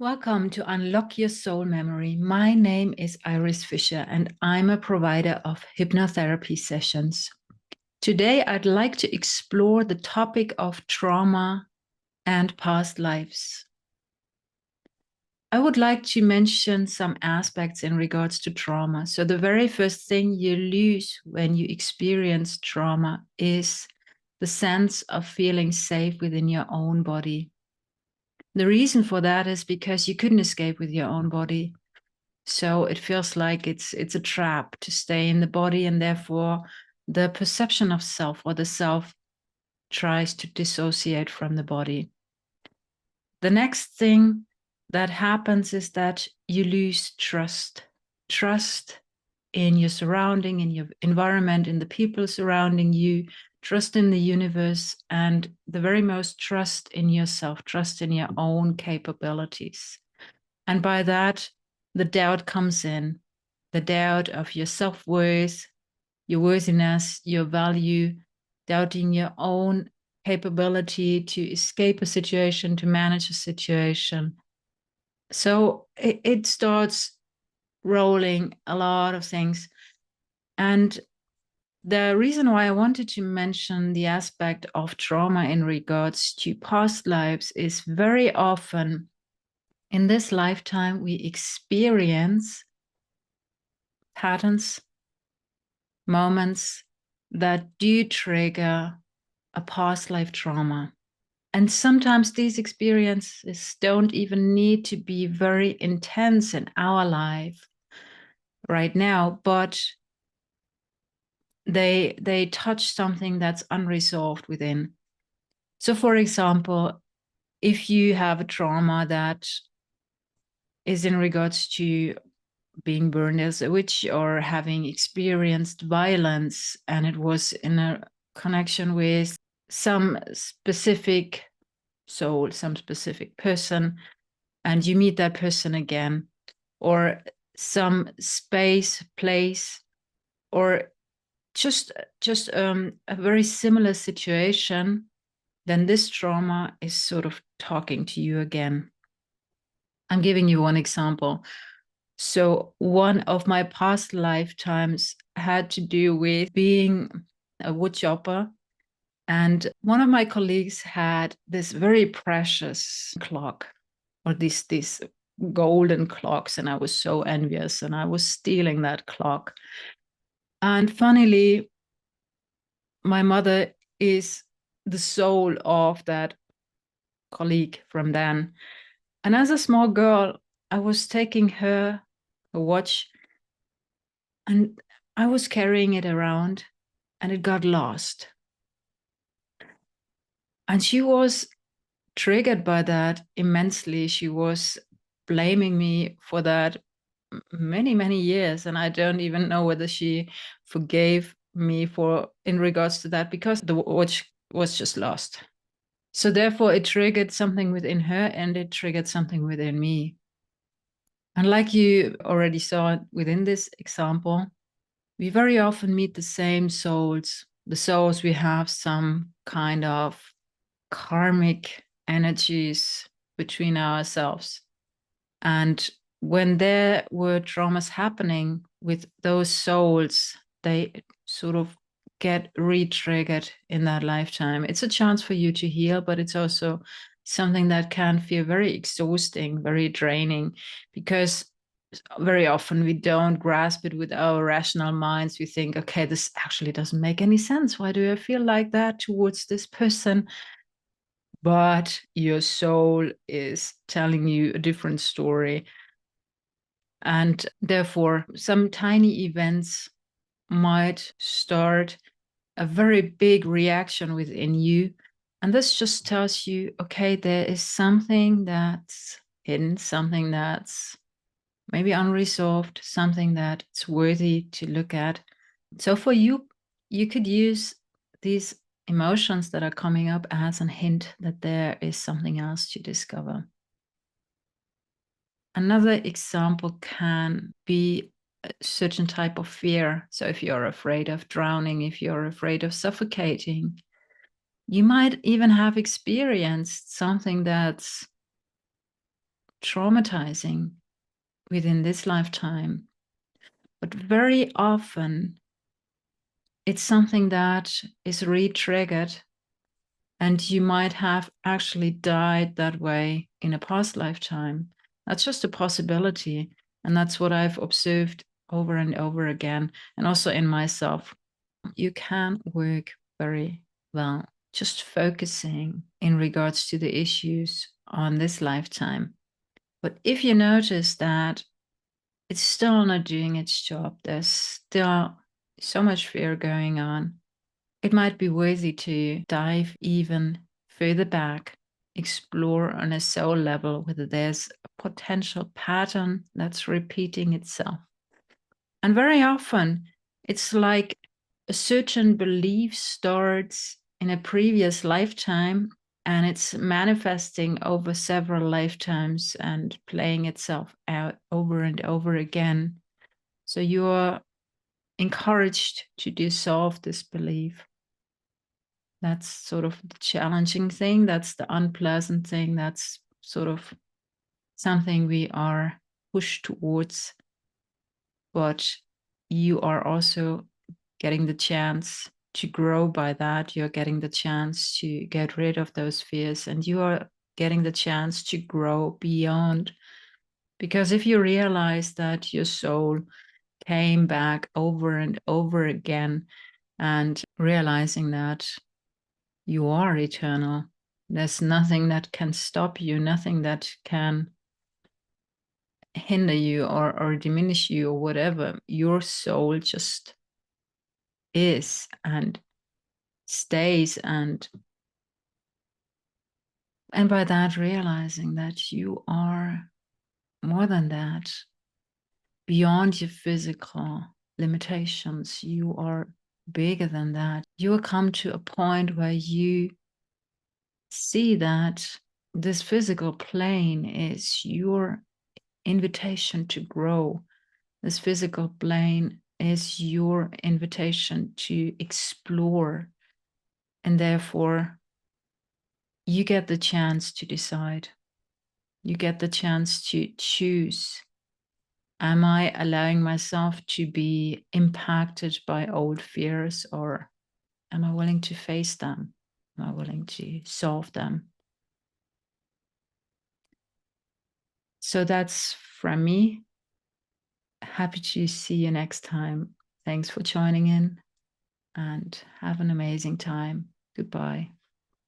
Welcome to Unlock Your Soul Memory. My name is Iris Fisher, and I'm a provider of hypnotherapy sessions. Today, I'd like to explore the topic of trauma and past lives. I would like to mention some aspects in regards to trauma. So, the very first thing you lose when you experience trauma is the sense of feeling safe within your own body. The reason for that is because you couldn't escape with your own body. So it feels like it's a trap to stay in the body, and therefore the perception of self or the self tries to dissociate from the body. The next thing that happens is that you lose trust in your surrounding, in your environment, in the people surrounding you, trust in the universe, and the very most trust in yourself, trust in your own capabilities. And by that, the doubt comes in, the doubt of your self-worth, your worthiness, your value, doubting your own capability to escape a situation, to manage a situation. So it starts rolling a lot of things. And the reason why I wanted to mention the aspect of trauma in regards to past lives is very often in this lifetime, we experience patterns, moments that do trigger a past life trauma. And sometimes these experiences don't even need to be very intense in our life right now, but they touch something that's unresolved within. So, for example, if you have a trauma that is in regards to being burned as a witch or having experienced violence, and it was in a connection with some specific soul, some specific person, and you meet that person again, or some space, place, or just a very similar situation, then this trauma is sort of talking to you again. I'm giving you one example. So one of my past lifetimes had to do with being a wood chopper. And one of my colleagues had this very precious clock, or these golden clocks, and I was so envious, and I was stealing that clock. And funnily, my mother is the soul of that colleague from then. And as a small girl, I was taking her watch, and I was carrying it around, and it got lost. And she was triggered by that immensely. She was blaming me for that many, many years. And I don't even know whether she forgave me for in regards to that, because the watch was just lost. So therefore it triggered something within her, and it triggered something within me. And like you already saw within this example, we very often meet the same souls. The souls, we have some kind of karmic energies between ourselves. And when there were traumas happening with those souls, they sort of get re-triggered in that lifetime. It's a chance for you to heal, but it's also something that can feel very exhausting, very draining, because very often we don't grasp it with our rational minds. We think, okay, this actually doesn't make any sense. Why do I feel like that towards this person? But your soul is telling you a different story. And therefore, some tiny events might start a very big reaction within you. And this just tells you, okay, there is something that's hidden, something that's maybe unresolved, something that's worthy to look at. So for you, you could use these emotions that are coming up as a hint that there is something else to discover. Another example can be a certain type of fear. So if you're afraid of drowning, if you're afraid of suffocating, you might even have experienced something that's traumatizing within this lifetime. But very often it's something that is re-triggered, and you might have actually died that way in a past lifetime. That's just a possibility. And that's what I've observed over and over again, and also in myself. You can work very well just focusing in regards to the issues on this lifetime. But if you notice that it's still not doing its job, there's still so much fear going on, it might be worthy to dive even further back, explore on a soul level whether there's a potential pattern that's repeating itself. And very often, it's like a certain belief starts in a previous lifetime and it's manifesting over several lifetimes and playing itself out over and over again. So you're encouraged to dissolve this belief. That's sort of the challenging thing. That's the unpleasant thing. That's sort of something we are pushed towards. But you are also getting the chance to grow by that. You're getting the chance to get rid of those fears, and you are getting the chance to grow beyond. Because if you realize that your soul came back over and over again, and realizing that you are eternal, there's nothing that can stop you, nothing that can hinder you or diminish you or whatever. Your soul just is and stays, and by that realizing that you are more than that, beyond your physical limitations, you are bigger than that. You will come to a point where you see that this physical plane is your invitation to grow. This physical plane is your invitation to explore, and therefore you get the chance to decide. You get the chance to choose. Am I allowing myself to be impacted by old fears, or am I willing to face them? Am I willing to solve them? So that's from me. Happy to see you next time. Thanks for joining in and have an amazing time. Goodbye.